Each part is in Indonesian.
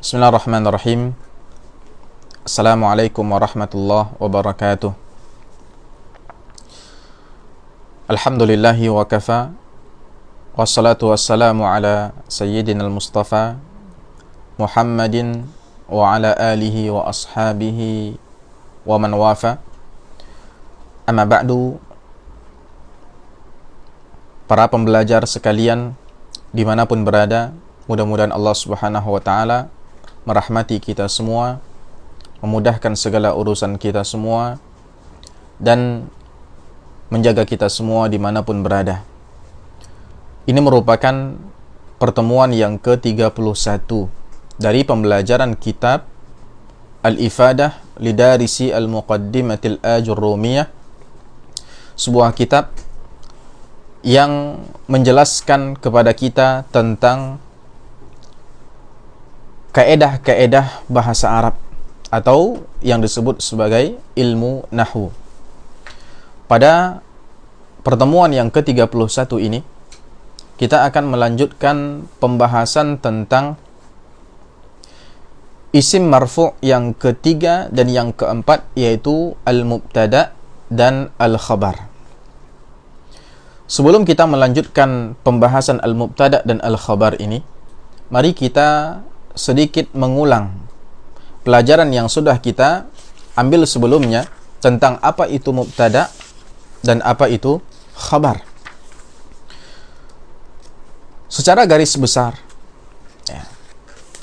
Bismillahirrahmanirrahim. Assalamualaikum warahmatullahi wabarakatuh. Alhamdulillahi wa kafa. Wassalatu wassalamu ala sayyidina al-Mustafa Muhammadin wa ala alihi wa ashabihi wa man wafa. Amma ba'du. Para pembelajar sekalian dimanapun berada, mudah-mudahan Allah Subhanahu wa ta'ala merahmati kita semua, memudahkan segala urusan kita semua, dan menjaga kita semua dimanapun berada. Ini merupakan pertemuan yang ke-31 dari pembelajaran kitab Al-Ifadah Lidarisi Al-Muqaddimatil Ajurrumiyah, sebuah kitab yang menjelaskan kepada kita tentang kaedah-kaedah bahasa Arab atau yang disebut sebagai ilmu nahwu. Pada pertemuan yang ke-31 ini, kita akan melanjutkan pembahasan tentang isim marfu' yang ketiga dan yang keempat, yaitu al-mubtada' dan al-khabar. Sebelum kita melanjutkan pembahasan al-mubtada' dan al-khabar ini, mari kita sedikit mengulang pelajaran yang sudah kita ambil sebelumnya tentang apa itu mubtada' dan apa itu khabar. Secara garis besar,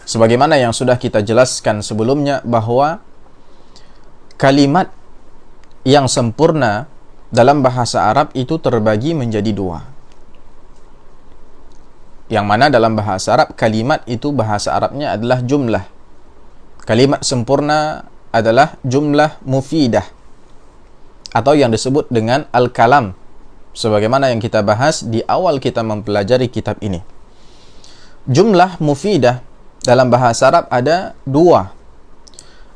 sebagaimana yang sudah kita jelaskan sebelumnya, bahwa kalimat yang sempurna dalam bahasa Arab itu terbagi menjadi dua. Yang mana dalam bahasa Arab, kalimat itu bahasa Arabnya adalah jumlah. Kalimat sempurna adalah jumlah mufidah, atau yang disebut dengan al-kalam, sebagaimana yang kita bahas di awal kita mempelajari kitab ini. Jumlah mufidah dalam bahasa Arab ada dua.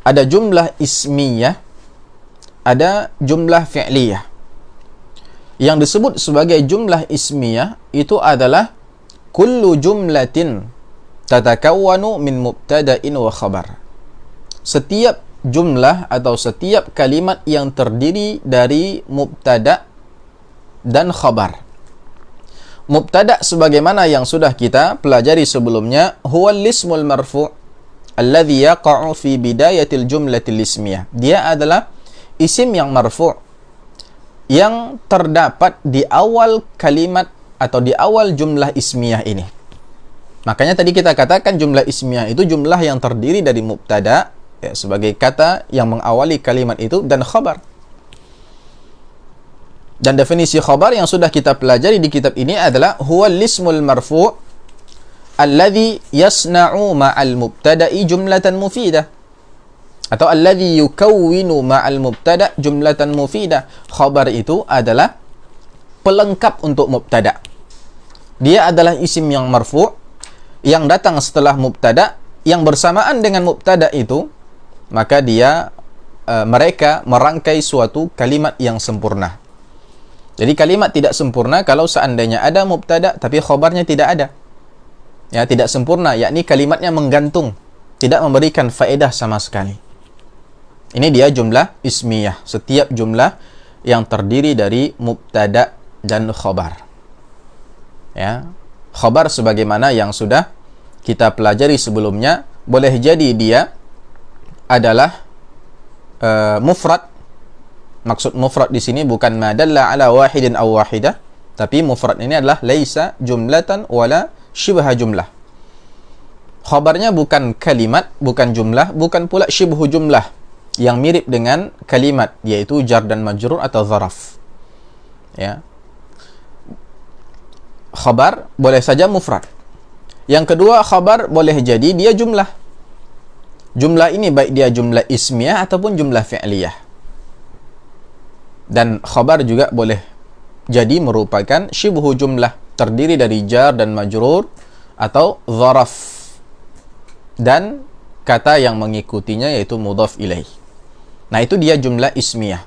Ada jumlah ismiyah, ada jumlah fi'liyah. Yang disebut sebagai jumlah ismiyah itu adalah kullu jumlatin tatakawwanu min mubtada'in wa khabar. Setiap jumlah atau setiap kalimat yang terdiri dari mubtada' dan khabar. Mubtada' sebagaimana yang sudah kita pelajari sebelumnya, huwal ismul marfu' alladhi yaqa'u fi bidayatil jumlatil ismiyah. Dia adalah isim yang marfu' yang terdapat di awal kalimat atau di awal jumlah ismiyah ini. Makanya tadi kita katakan jumlah ismiyah itu jumlah yang terdiri dari mubtada' sebagai kata yang mengawali kalimat itu, dan khabar. Dan definisi khabar yang sudah kita pelajari di kitab ini adalah huwal ismul marfu' alladhi yasna'u ma'al mubtada'i jumlatan mufidah, atau alladhi yukawwinu ma'al mubtada' jumlatan mufidah. Khabar itu adalah pelengkap untuk mubtada'. Dia adalah isim yang marfu' yang datang setelah mubtada', yang bersamaan dengan mubtada' itu, maka dia mereka merangkai suatu kalimat yang sempurna. Jadi kalimat tidak sempurna kalau seandainya ada mubtada' tapi khabarnya tidak ada. Ya, tidak sempurna, yakni kalimatnya menggantung, tidak memberikan faedah sama sekali. Ini dia jumlah ismiyah, setiap jumlah yang terdiri dari mubtada' dan khabar. Ya, khabar sebagaimana yang sudah kita pelajari sebelumnya, boleh jadi dia adalah mufrad. Maksud mufrad di sini bukan ma dalla ala wahidin aw wahidah, tapi mufrad ini adalah laisa jumlatan wala shibha jumlah. Khabarnya bukan kalimat, bukan jumlah, bukan pula shibhu jumlah yang mirip dengan kalimat, yaitu jar dan majrur atau zaraf. Ya. Khabar boleh saja mufrad. Yang kedua, khabar boleh jadi dia jumlah. Jumlah ini baik dia jumlah ismiyah ataupun jumlah fi'liyah. Dan khabar juga boleh jadi merupakan shibhu jumlah, terdiri dari jar dan majrur atau zaraf dan kata yang mengikutinya yaitu mudhaf ilaih. Nah, itu dia jumlah ismiyah.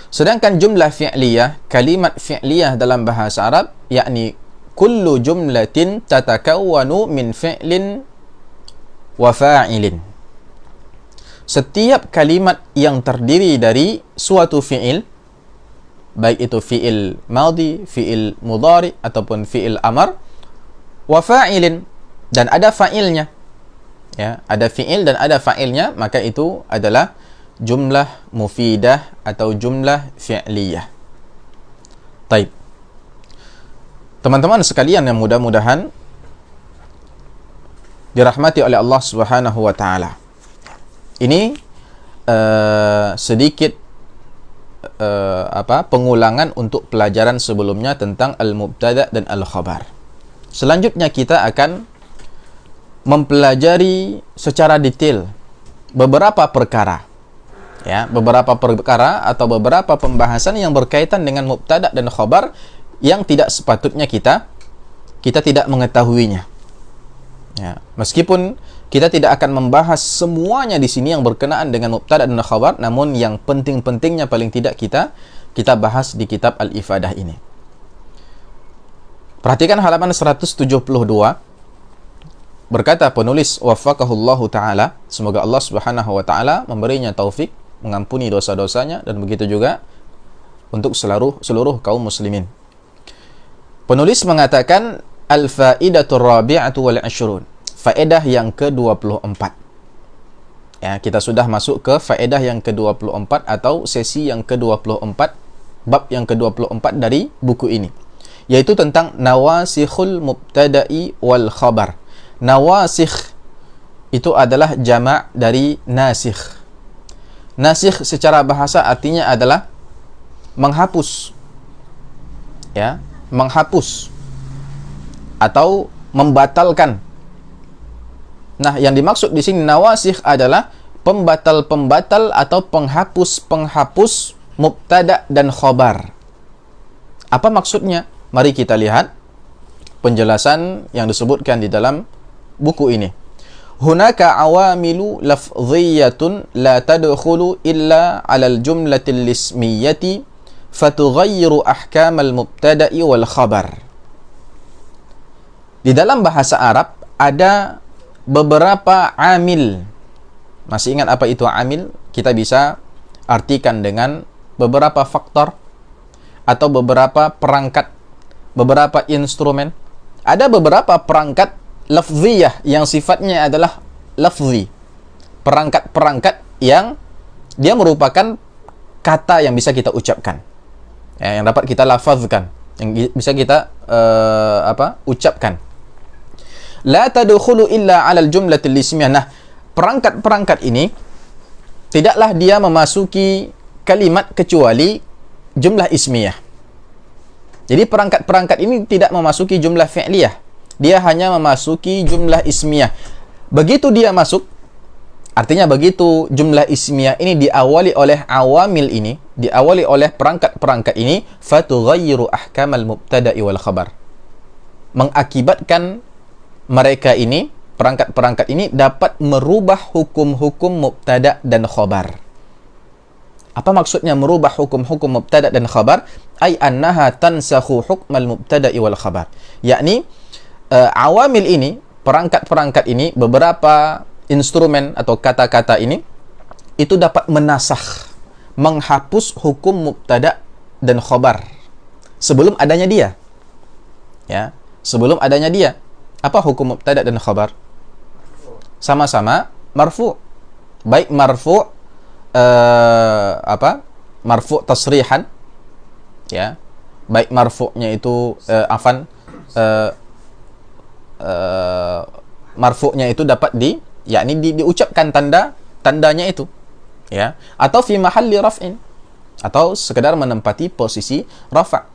Sedangkan jumlah fi'liyah, kalimat fi'liyah dalam bahasa Arab, yakni kullu jumlatin tatakawwanu min fi'lin wa fa'ilin. Setiap kalimat yang terdiri dari suatu fi'il, baik itu fi'il madhi, fi'il mudhari ataupun fi'il amar, wa fa'ilin, dan ada fa'ilnya. Ya, ada fi'il dan ada fa'ilnya, maka itu adalah jumlah mufidah atau jumlah fi'liyah. Taib. Teman-teman sekalian yang mudah-mudahan dirahmati oleh Allah Subhanahu wa taala. Ini sedikit pengulangan untuk pelajaran sebelumnya tentang al-mubtada dan al-khabar. Selanjutnya kita akan mempelajari secara detail beberapa perkara. Ya, beberapa perkara atau beberapa pembahasan yang berkaitan dengan mubtada dan khabar yang tidak sepatutnya kita tidak mengetahuinya. Ya, meskipun kita tidak akan membahas semuanya di sini yang berkenaan dengan mubtada dan khabar, namun yang penting-pentingnya paling tidak kita bahas di kitab Al-Ifadah ini. Perhatikan halaman 172. Berkata penulis waffaqahullahu taala, semoga Allah Subhanahu wa taala memberinya taufik, mengampuni dosa-dosanya, dan begitu juga untuk seluruh kaum muslimin. Penulis mengatakan al-faidatur rabi'atu wal 'ashrun. Faedah yang ke-24. Ya, kita sudah masuk ke faedah yang ke-24 atau sesi yang ke-24, bab yang ke-24 dari buku ini, yaitu tentang nawasikhul mubtada'i wal khabar. Nawasikh itu adalah jama' dari nasikh. Nasikh secara bahasa artinya adalah menghapus. Ya, menghapus atau membatalkan. Nah, yang dimaksud di sini nawasikh adalah pembatal-pembatal atau penghapus-penghapus mubtada dan khabar. Apa maksudnya? Mari kita lihat penjelasan yang disebutkan di dalam buku ini. Hunaka awamilu lafdhiyatun la tadkhulu illa 'alal jumlatil ismiyyati fatughayyiru ahkamal mubtada'i wal khabar. Di dalam bahasa Arab ada beberapa amil. Masih ingat apa itu amil? Kita bisa artikan dengan beberapa faktor atau beberapa perangkat, beberapa instrumen. Ada beberapa perangkat lafziyah yang sifatnya adalah lafzi. Perangkat-perangkat yang dia merupakan kata yang bisa kita ucapkan. Ya, yang dapat kita lafazkan, yang bisa kita ucapkan. La tadkhulu illa 'alal jumlatil ismiyah. Nah, perangkat-perangkat ini tidaklah dia memasuki kalimat kecuali jumlah ismiyah. Jadi perangkat-perangkat ini tidak memasuki jumlah fi'liyah. Dia hanya memasuki jumlah ismiyah. Begitu dia masuk, artinya begitu jumlah ismiyah ini diawali oleh awamil ini, diawali oleh perangkat-perangkat ini, fatughayyiru ahkamal mubtada'i wal khabar. Mengakibatkan mereka ini, perangkat-perangkat ini dapat merubah hukum-hukum mubtada dan khabar. Apa maksudnya merubah hukum-hukum mubtada dan khabar? Ay annaha tansakhu hukmal mubtada'i wal khabar. Yakni awamil ini, perangkat-perangkat ini, beberapa instrumen atau kata-kata ini itu dapat menasakh, menghapus hukum mubtada dan khabar sebelum adanya dia. Ya, sebelum adanya dia. Apa hukum mubtada dan khabar? Sama-sama marfu'. Baik marfu' marfu' tasrihan, ya. Baik marfu'nya itu marfu'nya itu dapat diucapkan tandanya itu, ya, atau fi mahalli raf'in, atau sekedar menempati posisi rafa',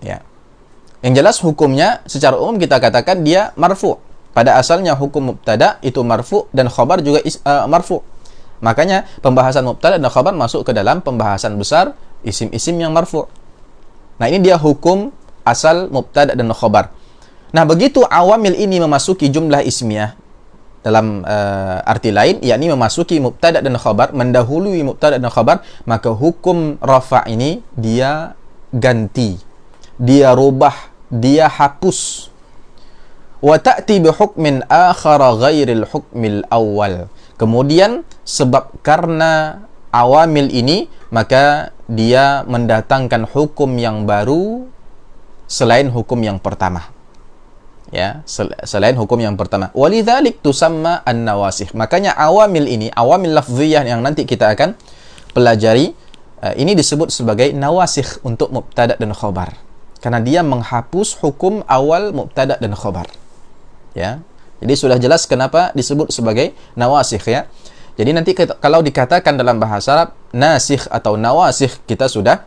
ya. Yang jelas hukumnya secara umum kita katakan dia marfu'. Pada asalnya hukum mubtada itu marfu' dan khabar juga marfu'. Makanya pembahasan mubtada dan khabar masuk ke dalam pembahasan besar isim-isim yang marfu'. Nah, ini dia hukum asal mubtada dan khabar. Nah, begitu awamil ini memasuki jumlah ismiyah dalam arti lain, yakni memasuki mubtada dan khabar, mendahului mubtada dan khabar, maka hukum rafa' ini dia ganti, dia rubah, dia hapus. wa ta'ti bi hukmin akhara ghairil hukmil awal. Kemudian sebab karena awamil ini, maka dia mendatangkan hukum yang baru selain hukum yang pertama. Ya, selain hukum yang pertama. Walidzalik tusamma an-nawasikh. Makanya awamil ini, awamil lafziyah yang nanti kita akan pelajari, ini disebut sebagai nawasikh untuk mubtada dan khabar. Karena dia menghapus hukum awal mubtada dan khabar. Ya. Jadi sudah jelas kenapa disebut sebagai nawasikh ya. Jadi nanti kalau dikatakan dalam bahasa Arab nasikh atau nawasikh, kita sudah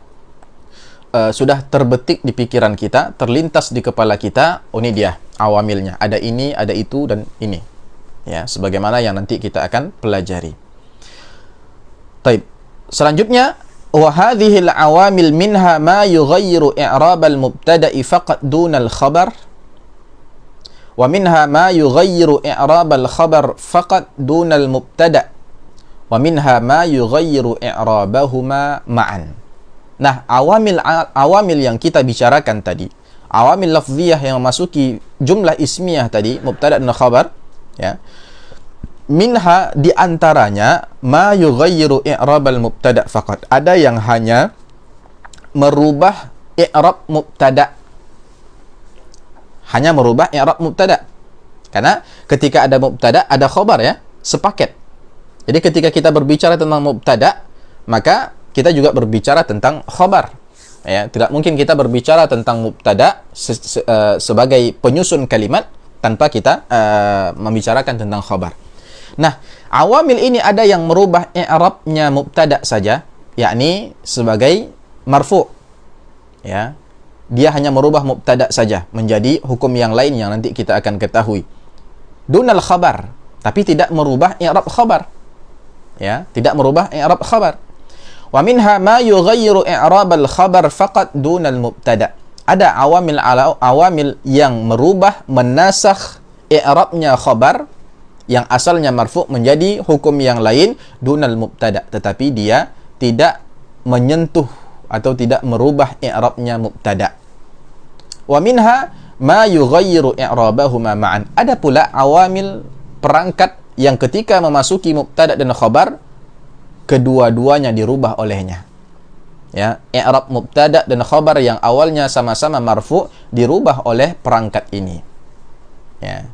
terbetik di pikiran kita, terlintas di kepala kita, oh ini dia awamilnya, ada ini, ada itu, dan ini. Ya, sebagaimana yang nanti kita akan pelajari. Taib. Selanjutnya, wa hadhihi al-awamil minha ma yughayyiru i'rab al-mubtada'i faqat duna al-khabar wa minha ma yughayyiru i'rab al-khabar faqat duna al-mubtada' wa minha ma yughayyiru i'rabahuma ma'an. Nah, awamil yang kita bicarakan tadi, awamil lafziyah yang memasuki jumlah ismiyah tadi, mubtada dan khabar, ya. Minha di antaranya ma yughayyiru i'rabal mubtada faqat. Ada yang hanya merubah i'rab mubtada. Hanya merubah i'rab mubtada. Karena ketika ada mubtada, ada khabar ya, sepaket. Jadi ketika kita berbicara tentang mubtada, maka kita juga berbicara tentang khabar. Ya, tidak mungkin kita berbicara tentang mubtada sebagai penyusun kalimat tanpa kita membicarakan tentang khabar. Nah, awamil ini ada yang merubah i'rabnya mubtada saja, yakni sebagai marfu'. Ya. Dia hanya merubah mubtada saja menjadi hukum yang lain yang nanti kita akan ketahui. Dunal khabar, tapi tidak merubah i'rab khabar. Ya, tidak merubah i'rab khabar. Wa minha ma yughayyiru i'rabal khabar faqat dunal mubtada. Ada awamil yang merubah, menasakh i'rabnya khabar yang asalnya marfu' menjadi hukum yang lain dunal mubtada, tetapi dia tidak menyentuh atau tidak merubah i'rabnya mubtada. Wa minha ma yughayyiru i'rabahuma ma'an. Ada pula awamil perangkat yang ketika memasuki mubtada dan khabar kedua-duanya dirubah olehnya. Ya, i'rab mubtada dan khabar yang awalnya sama-sama marfu' dirubah oleh perangkat ini. Ya.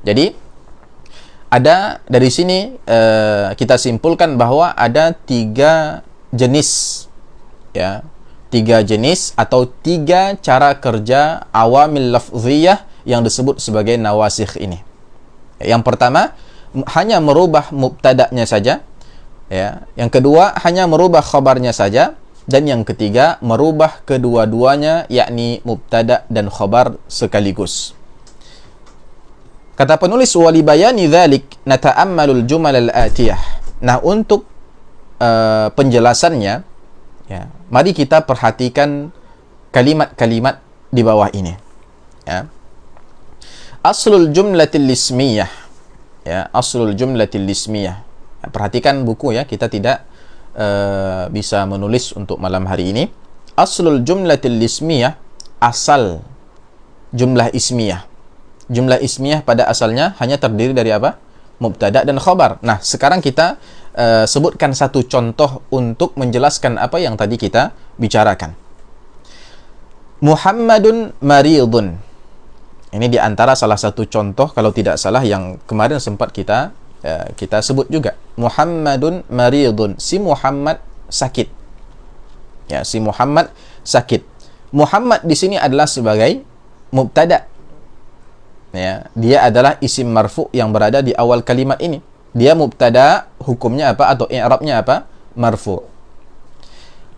Jadi ada dari sini kita simpulkan bahwa ada 3 jenis, ya, 3 jenis atau 3 cara kerja awamil lafziyah yang disebut sebagai nawasikh ini. Yang pertama hanya merubah mubtada'nya saja. Ya, yang kedua hanya merubah khabarnya saja, dan yang ketiga merubah kedua-duanya, yakni mubtada dan khabar sekaligus. Kata penulis, wali bayani dzalik nata'ammalul jumal al-atiyah. Nah, untuk penjelasannya, ya, mari kita perhatikan kalimat-kalimat di bawah ini. Ya. Aslul jumlatil ismiyah. Ya, aslul jumlatil ismiyah. Perhatikan buku ya, kita tidak bisa menulis untuk malam hari ini. Aslul jumlatil ismiyah, asal jumlah ismiyah. Jumlah ismiyah pada asalnya hanya terdiri dari apa? Mubtada dan khabar. Nah, sekarang kita sebutkan satu contoh untuk menjelaskan apa yang tadi kita bicarakan. Muhammadun maridun. Ini di antara salah satu contoh, kalau tidak salah, yang kemarin sempat kita sebut juga. Muhammadun maridun. Si Muhammad sakit. Ya, si Muhammad sakit. Muhammad di sini adalah sebagai mubtada. Ya, dia adalah isim marfu yang berada di awal kalimat ini. Dia mubtada, hukumnya apa atau i'rabnya apa? Marfu.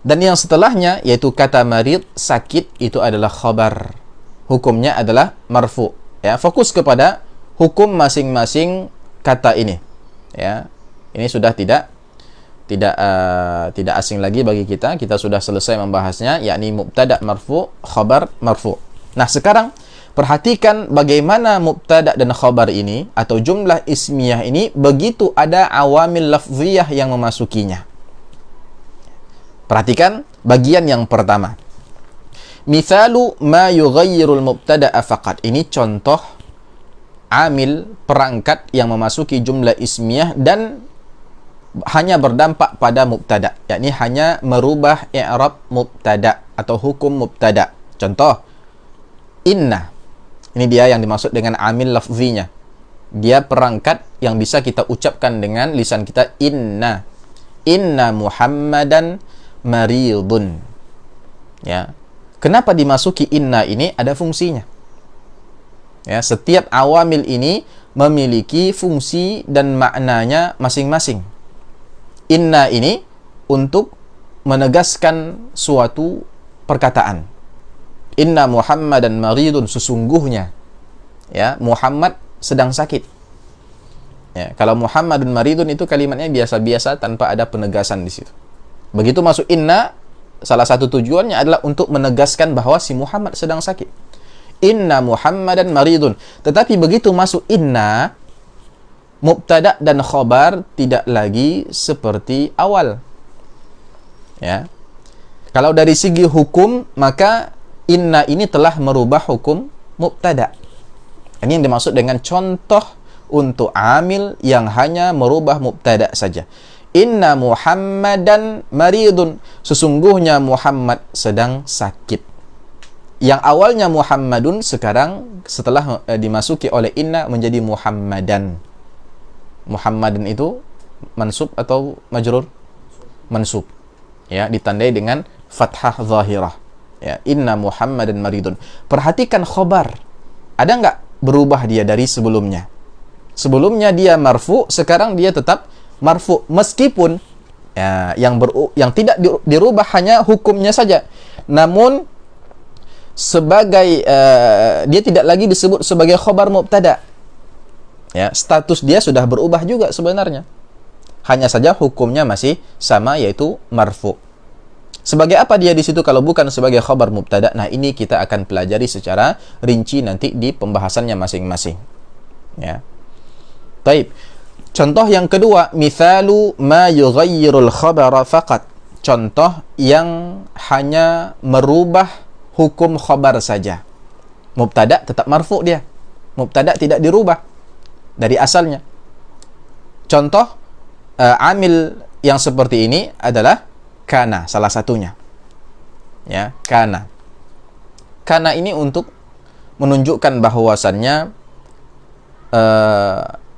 Dan yang setelahnya yaitu kata marid, sakit, itu adalah khabar. Hukumnya adalah marfu. Ya, fokus kepada hukum masing-masing kata ini. Ya, ini sudah tidak asing lagi bagi kita. Kita sudah selesai membahasnya, yakni mubtada marfu, khabar marfu. Nah, sekarang perhatikan bagaimana mubtada dan khabar ini atau jumlah ismiyah ini begitu ada awamil lafziyah yang memasukinya. Perhatikan bagian yang pertama. Mithalu ma yughayyirul mubtada'a faqat. Ini contoh amil, perangkat yang memasuki jumlah ismiyah dan hanya berdampak pada mubtada, yakni hanya merubah i'rab mubtada atau hukum mubtada. Contoh, inna. Ini dia yang dimaksud dengan amil lafzinya. Dia perangkat yang bisa kita ucapkan dengan lisan kita, inna. Inna Muhammadan maridun. Ya. Kenapa dimasuki inna ini? Ada fungsinya. Ya, setiap awamil ini memiliki fungsi dan maknanya masing-masing. Inna ini untuk menegaskan suatu perkataan. Inna Muhammadan maridun, sesungguhnya ya Muhammad sedang sakit. Ya, kalau Muhammadun maridun itu kalimatnya biasa-biasa tanpa ada penegasan di situ. Begitu masuk inna, salah satu tujuannya adalah untuk menegaskan bahwa si Muhammad sedang sakit. Inna Muhammadan maridun. Tetapi begitu masuk inna, mubtada dan khobar tidak lagi seperti awal. Ya. Kalau dari segi hukum, maka inna ini telah merubah hukum mubtada. Ini yang dimaksud dengan contoh untuk amil yang hanya merubah mubtada saja. Inna Muhammadan maridun. Sesungguhnya Muhammad sedang sakit. Yang awalnya Muhammadun sekarang setelah dimasuki oleh inna menjadi Muhammadan. Muhammadan itu mansub atau majrur? Mansub. Ya, ditandai dengan fathah zahirah. Ya, inna Muhammadan maridun. Perhatikan khobar. Ada nggak berubah dia dari sebelumnya? Sebelumnya dia marfu, sekarang dia tetap marfu meskipun ya, yang tidak dirubah hanya hukumnya saja. Namun sebagai dia tidak lagi disebut sebagai khobar mubtada. Ya, status dia sudah berubah juga sebenarnya. Hanya saja hukumnya masih sama, yaitu marfu. Sebagai apa dia di situ kalau bukan sebagai khobar mubtada? Nah, ini kita akan pelajari secara rinci nanti di pembahasannya masing-masing. Ya. Baik. Contoh yang kedua, mithalu ma yughayyirul khabara faqat. Contoh yang hanya merubah hukum khabar saja. Mubtada tetap marfu dia. Mubtada tidak dirubah dari asalnya. Contoh amil yang seperti ini adalah kana, salah satunya. Ya, kana. Kana ini untuk menunjukkan bahwasannya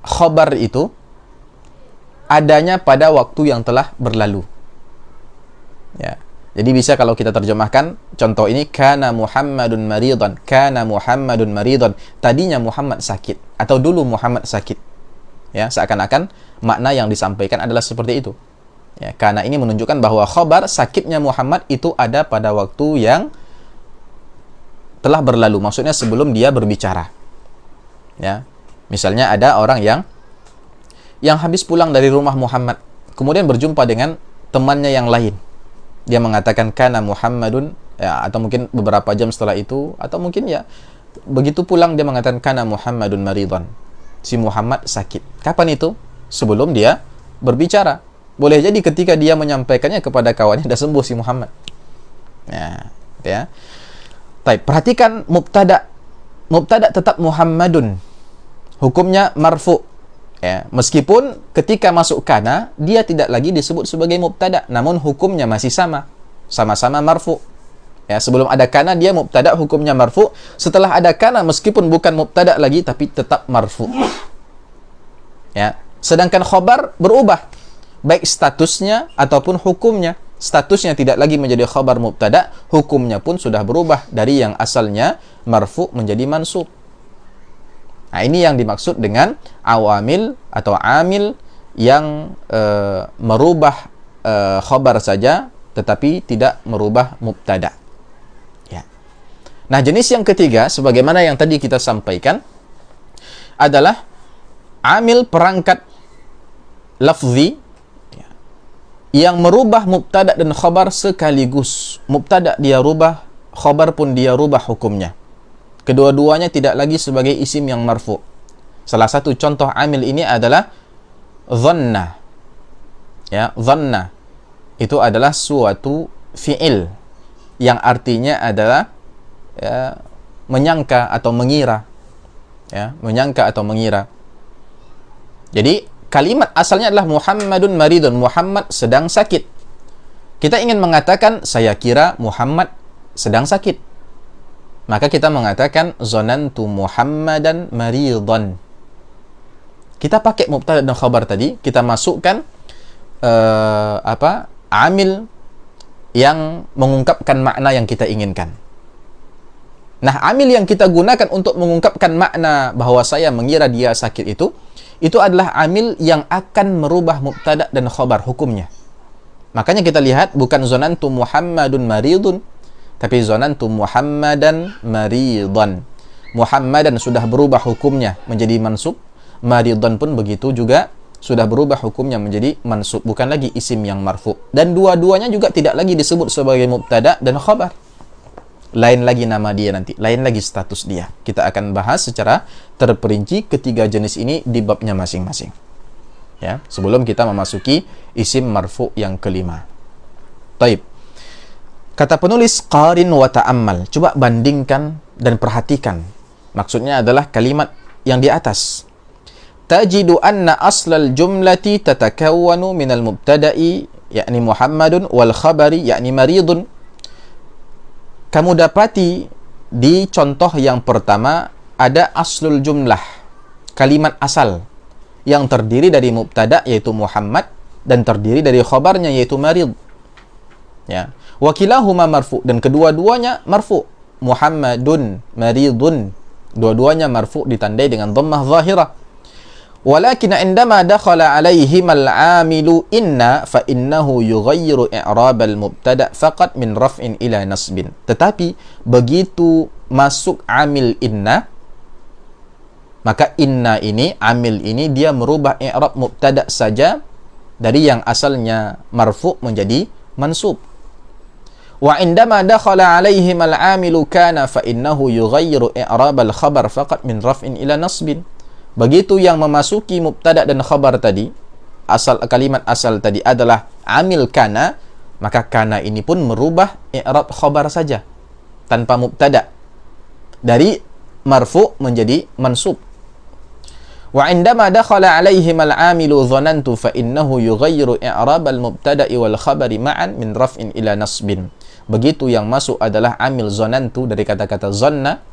khabar itu adanya pada waktu yang telah berlalu. Ya. Jadi bisa kalau kita terjemahkan contoh ini, kana Muhammadun maridun, kana Muhammadun maridun. Tadinya Muhammad sakit atau dulu Muhammad sakit. Ya, seakan-akan makna yang disampaikan adalah seperti itu. Ya, kana ini menunjukkan bahwa khabar sakitnya Muhammad itu ada pada waktu yang telah berlalu, maksudnya sebelum dia berbicara. Ya. Misalnya ada orang yang habis pulang dari rumah Muhammad, kemudian berjumpa dengan temannya yang lain. Dia mengatakan kana Muhammadun, ya, atau mungkin beberapa jam setelah itu, atau mungkin ya begitu pulang dia mengatakan kana Muhammadun maridun. Si Muhammad sakit. Kapan itu? Sebelum dia berbicara. Boleh jadi ketika dia menyampaikannya kepada kawannya sudah sembuh si Muhammad. Ya. Baik, perhatikan mubtada. Mubtada tetap Muhammadun. Hukumnya marfu. Ya, meskipun ketika masuk kana dia tidak lagi disebut sebagai mubtada, namun hukumnya masih sama-sama marfu. Ya, sebelum ada kana dia mubtada, hukumnya marfu. Setelah ada kana meskipun bukan mubtada lagi tapi tetap marfu. Ya, sedangkan khabar berubah baik statusnya ataupun hukumnya. Statusnya tidak lagi menjadi khabar mubtada, hukumnya pun sudah berubah dari yang asalnya marfu menjadi mansub. Nah, ini yang dimaksud dengan awamil atau amil yang merubah khabar saja tetapi tidak merubah mubtada. Ya. Nah, jenis yang ketiga sebagaimana yang tadi kita sampaikan adalah amil perangkat lafzi ya, yang merubah mubtada dan khabar sekaligus. Mubtada dia rubah, khabar pun dia rubah hukumnya. Kedua-duanya tidak lagi sebagai isim yang marfu. Salah satu contoh amil ini adalah dhanna. Ya, dhanna itu adalah suatu fi'il yang artinya adalah ya, menyangka atau mengira. ya, menyangka atau mengira. Jadi kalimat asalnya adalah Muhammadun maridun, Muhammad sedang sakit. Kita ingin mengatakan saya kira Muhammad sedang sakit, maka kita mengatakan zonantu Muhammadan maridun. Kita pakai mubtada dan khabar tadi, kita masukkan amil yang mengungkapkan makna yang kita inginkan. Nah, amil yang kita gunakan untuk mengungkapkan makna bahwa saya mengira dia sakit itu adalah amil yang akan merubah mubtada dan khabar hukumnya. Makanya kita lihat bukan zonantu Muhammadun maridun, tapi zonantu Muhammadan maridun. Muhammadan sudah berubah hukumnya menjadi mansub, maridun pun begitu juga sudah berubah hukumnya menjadi mansub, bukan lagi isim yang marfu. Dan dua-duanya juga tidak lagi disebut sebagai mubtada dan khabar. Lain lagi nama dia nanti, lain lagi status dia. Kita akan bahas secara terperinci ketiga jenis ini di babnya masing-masing. Ya, sebelum kita memasuki isim marfu yang kelima. Taib. Kata penulis qarin wa ta'ammal. Coba bandingkan dan perhatikan. Maksudnya adalah kalimat yang di atas. Tajidu anna aslal jumlati tatakawwanu minal mubtada'i yakni Muhammadun wal khabari yakni maridun. Kamu dapati di contoh yang pertama ada aslul jumlah, kalimat asal yang terdiri dari mubtada yaitu Muhammad dan terdiri dari khabarnya yaitu marid. Ya, wa kilahuma marfu, dan kedua-duanya marfu. Muhammadun maridun, dua-duanya marfu ditandai dengan dhammah zahirah. Walakin indama dakhala alaihim al-amilu inna fa innahu yughayyiru i'rab al-mubtada faqat min raf'in ila nasbin. Tetapi begitu masuk amil inna, maka inna ini, amil ini dia merubah i'rab mubtada saja dari yang asalnya marfu menjadi mansub. Wa indama dakhala alaihim al-amilu kana fa innahu yughayyiru i'rab al-khabar faqat min raf'in ila nasbin. Begitu yang memasuki mubtada dan khabar tadi, asal kalimat asal tadi adalah amil kana, maka kana ini pun merubah i'rab khabar saja tanpa mubtada dari marfu menjadi mansub. Wa indama dakhala alaihim al-amilu dhanantu fa innahu yughayyiru i'rab al-mubtada'i wal khabari ma'an min raf'in ila nasbin. Begitu yang masuk adalah amil dhanantu dari kata-kata zanna,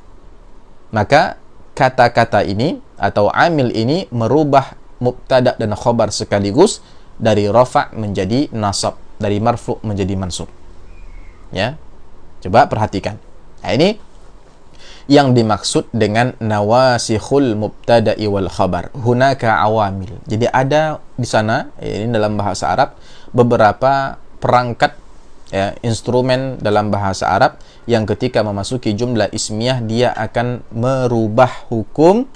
maka kata-kata ini atau amil ini merubah mubtada dan khabar sekaligus dari rafa' menjadi nasab, dari marfu' menjadi mansub. Ya. Coba perhatikan. Nah, ini yang dimaksud dengan nawasikhul mubtada'i wal khabar. Hunaka awamil. Jadi ada di sana, ini dalam bahasa Arab, beberapa perangkat, ya, instrumen dalam bahasa Arab yang ketika memasuki jumlah ismiyah dia akan merubah hukum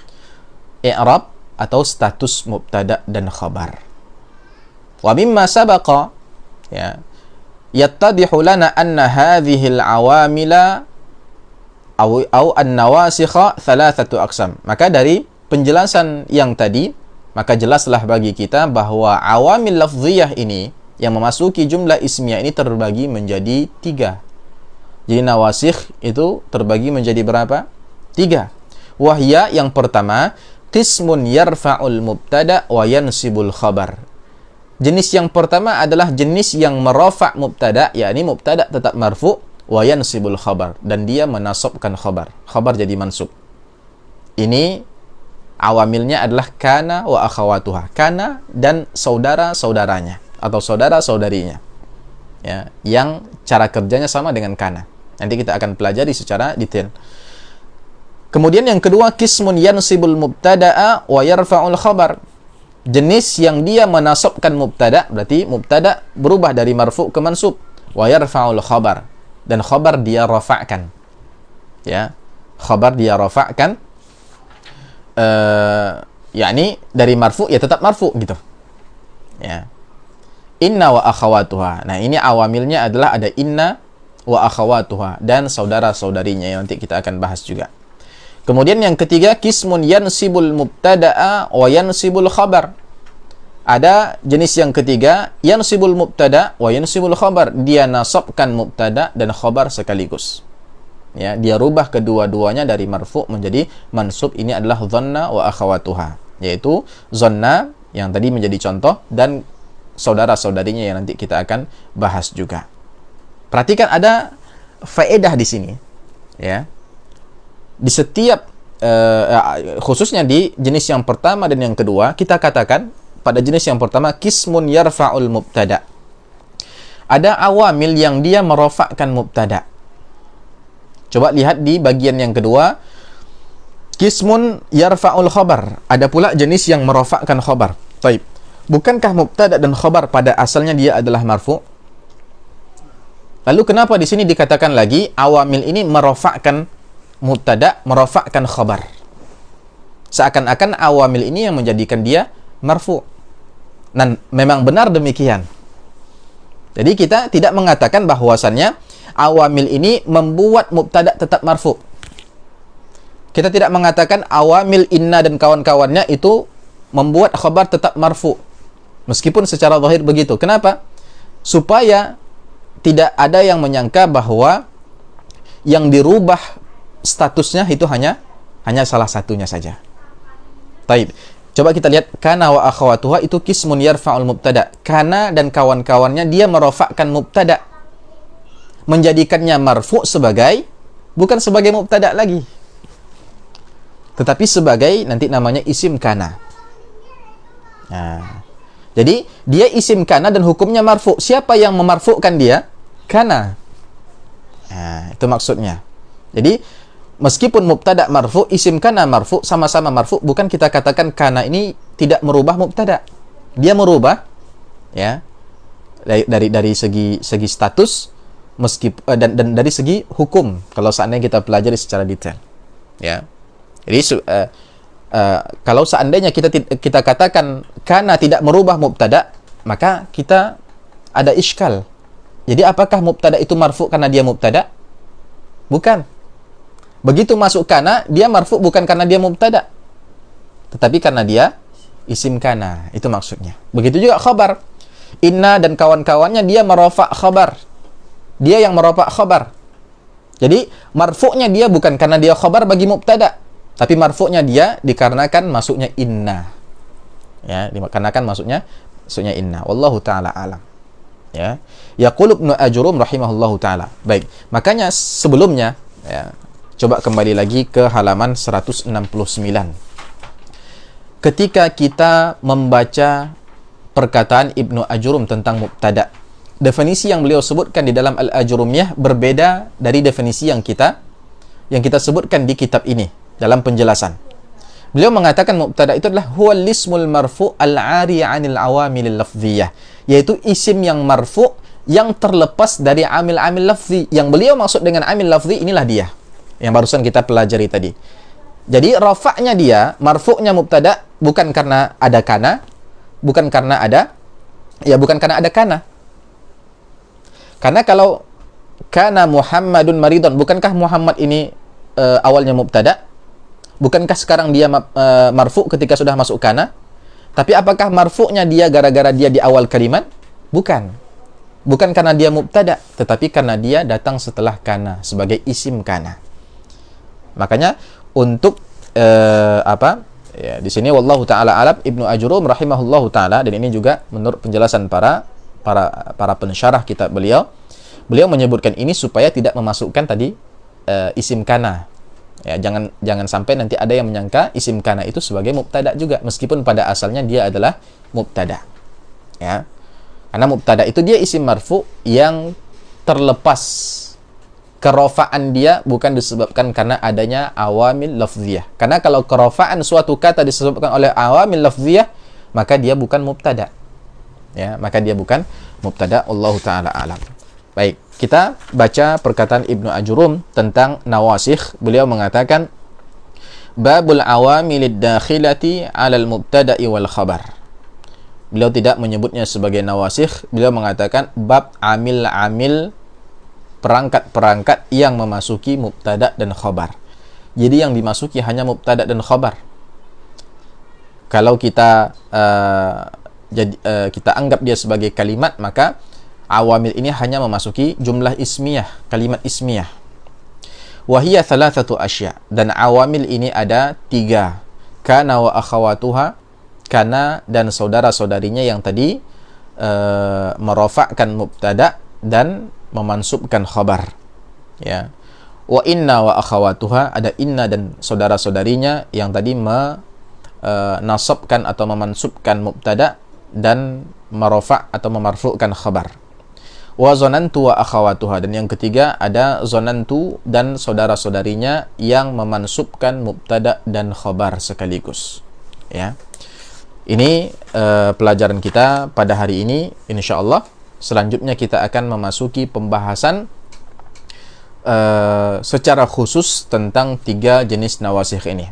i'rab atau status mubtada dan khabar. Wa mimma sabaqa, ya, yattadihu lana anna hadhihi al-awamila au an-nawasikha thalathatu aqsam. Maka dari penjelasan yang tadi, maka jelaslah bagi kita bahwa awamil lafziyah ini yang memasuki jumlah ismiyah ini terbagi menjadi 3. Jadi nawasikh itu terbagi menjadi berapa? 3. Wahya, yang pertama, qismun yarfa'ul mubtada wa yansibul khabar. Jenis yang pertama adalah jenis yang merafa' mubtada, yakni mubtada tetap marfu' wa yansibul khabar, dan dia menasabkan khabar. Khabar jadi mansub. Ini awamilnya adalah kana wa akhawatuha. Kana dan saudara-saudaranya atau saudara-saudarinya. Ya, yang cara kerjanya sama dengan kana. Nanti kita akan pelajari secara detail. Kemudian yang kedua, qismun yansibul mubtada'a wa yarfa'ul khabar. Jenis yang dia menasabkan mubtada, berarti mubtada berubah dari marfu' ke mansub. Wa yarfa'ul khabar, dan khabar dia rafa'kan. Ya, khabar dia rafa'kan. Yakni dari marfu' ya tetap marfu' gitu. Ya. Inna wa akhawatuha. Nah, ini awamilnya adalah ada inna wa akhawatuha dan saudara-saudarinya yang nanti kita akan bahas juga. Kemudian yang ketiga, qismun yansibul mubtada'a wa yansibul khabar. Ada jenis yang ketiga, yansibul mubtada' wa yansibul khabar. Dia nasabkan mubtada' dan khabar sekaligus. ya, dia rubah kedua-duanya dari marfu menjadi mansub. Ini adalah dhanna wa akhawatuha, yaitu dhanna yang tadi menjadi contoh dan saudara-saudarinya yang nanti kita akan bahas juga. Perhatikan ada faedah di sini, ya. Di setiap khususnya di jenis yang pertama dan yang kedua, kita katakan pada jenis yang pertama qismun yarfa'ul mubtada. Ada awamil yang dia merofakkan mubtada. Coba lihat di bagian yang kedua, qismun yarfa'ul khabar. Ada pula jenis yang merofakkan khabar. Baik. Bukankah mubtada dan khabar pada asalnya dia adalah marfu'? Lalu kenapa di sini dikatakan lagi awamil ini merofakkan mubtada, merofakkan khabar? Seakan-akan awamil ini yang menjadikan dia marfu'. Dan memang benar demikian. Jadi kita tidak mengatakan bahwasannya awamil ini membuat mubtada tetap marfu'. Kita tidak mengatakan awamil inna dan kawan-kawannya itu membuat khabar tetap marfu'. Meskipun secara zahir begitu. Kenapa? Supaya tidak ada yang menyangka bahwa yang dirubah statusnya itu hanya salah satunya saja. Taib. Coba kita lihat kana wa akhawatuha itu qismun yarfa'ul mubtada. Kana dan kawan-kawannya dia merofakkan mubtada, menjadikannya marfu' sebagai, bukan sebagai mubtada lagi, tetapi sebagai nanti namanya isim kana. Nah, jadi dia isim kana dan hukumnya marfu'. Siapa yang memarfu'kan dia? Kana. Nah, itu maksudnya. Jadi meskipun mubtada marfu, isim kana marfu, sama-sama marfu, bukan kita katakan kana ini tidak merubah mubtada. Dia merubah, ya, dari segi status, meskipun dan dari segi hukum. Kalau seandainya kita pelajari secara detail, ya. Jadi kalau seandainya kita katakan kana tidak merubah mubtada, maka kita ada iskal. Jadi apakah mubtada itu marfu karena dia mubtada? Bukan. Begitu masuk kana, dia marfu bukan karena dia mubtada, tetapi karena dia isim kana. Itu maksudnya. Begitu juga khabar. Inna dan kawan-kawannya dia merofa' khabar. Dia yang merofa' khabar. Jadi marfu'nya dia bukan karena dia khabar bagi mubtada, tapi marfu'nya dia dikarenakan masuknya inna. Ya, dikarenakan masuknya inna. Wallahu taala alam. Ya. Yaqul Ibnu Ajrum rahimahullahu taala. Baik. Makanya sebelumnya, ya, coba kembali lagi ke halaman 169. Ketika kita membaca perkataan Ibnu Ajrum tentang mubtada, definisi yang beliau sebutkan di dalam Al-Ajrumiyah berbeda dari definisi yang kita sebutkan di kitab ini dalam penjelasan. Beliau mengatakan mubtada itu adalah huwal ismul marfu' al-'ari 'anil awamil lafdhiyah, yaitu isim yang marfu' yang terlepas dari amil-amil lafzi. Yang beliau maksud dengan amil lafzi inilah dia yang barusan kita pelajari tadi. Jadi rafa'nya dia, marfu'nya mubtada bukan karena ada kana, bukan karena ada kana. Karena kalau kana Muhammadun maridun, bukankah Muhammad ini awalnya mubtada? Bukankah sekarang dia marfu' ketika sudah masuk kana? Tapi apakah marfu'nya dia gara-gara dia di awal kalimat? Bukan. Bukan karena dia mubtada, tetapi karena dia datang setelah kana sebagai isim kana. Makanya untuk ya, di sini wallahu taala alam, Ibnu Ajrum rahimahullahu taala, dan ini juga menurut penjelasan para pensyarah kitab beliau menyebutkan ini supaya tidak memasukkan tadi isim kana. Ya, jangan sampai nanti ada yang menyangka isim kana itu sebagai mubtada juga, meskipun pada asalnya dia adalah mubtada. Ya. Karena mubtada itu dia isim marfu yang terlepas, kerofaan dia bukan disebabkan karena adanya awamil lafziyah. Karena kalau kerofaan suatu kata disebabkan oleh awamil lafziyah, maka dia bukan mubtada. Ya, maka dia bukan mubtada. Allahu taala alam. Baik, kita baca perkataan Ibnu Ajrum tentang nawasikh. Beliau mengatakan babul awamilid dakhilati 'alal mubtada'i wal khabar. Beliau tidak menyebutnya sebagai nawasikh, beliau mengatakan bab amil-amil, perangkat-perangkat yang memasuki mubtada dan khabar. Jadi yang dimasuki hanya mubtada dan khabar. Kalau kita kita anggap dia sebagai kalimat, maka awamil ini hanya memasuki jumlah ismiyah, kalimat ismiyah. Wahiyya thalathatu asya. Dan awamil ini ada 3. Kana wa akhawatuha. Kana dan saudara-saudarinya yang tadi merofakkan mubtada dan memansubkan khabar. Ya. Wa inna wa akhawatuha, ada inna dan saudara-saudarinya yang tadi menasabkan atau memansubkan mubtada dan merofa' atau memarfu'kan khabar. Wa zonantu wa akhawatuha, dan yang ketiga ada zonantu dan saudara-saudarinya yang memansubkan mubtada dan khabar sekaligus. Ya. Ini pelajaran kita pada hari ini, insyaallah. Selanjutnya kita akan memasuki pembahasan secara khusus tentang 3 jenis nawasikh ini.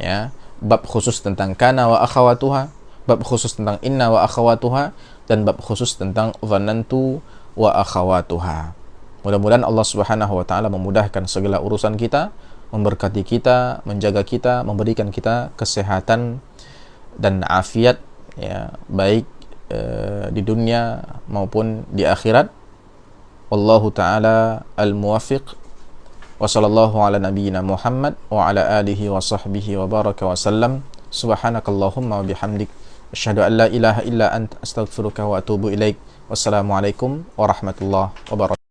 Ya, bab khusus tentang kana wa akhawatuha, bab khusus tentang inna wa akhawatuha, dan bab khusus tentang dhanantu wa akhawatuha. Mudah-mudahan Allah Subhanahu wa taala memudahkan segala urusan kita, memberkati kita, menjaga kita, memberikan kita kesehatan dan afiat, ya, baik di dunia maupun di akhirat. Wallahu taala al-muwaffiq. Wa sallallahu ala nabiyyina Muhammad wa ala alihi wa sahbihi wa baraka wa sallam. Subhanakallahumma wa bihamdik, asyhadu an la ilaha illa anta, astaghfiruka wa atubu ilaik. Wassalamualaikum warahmatullahi wabarakatuh.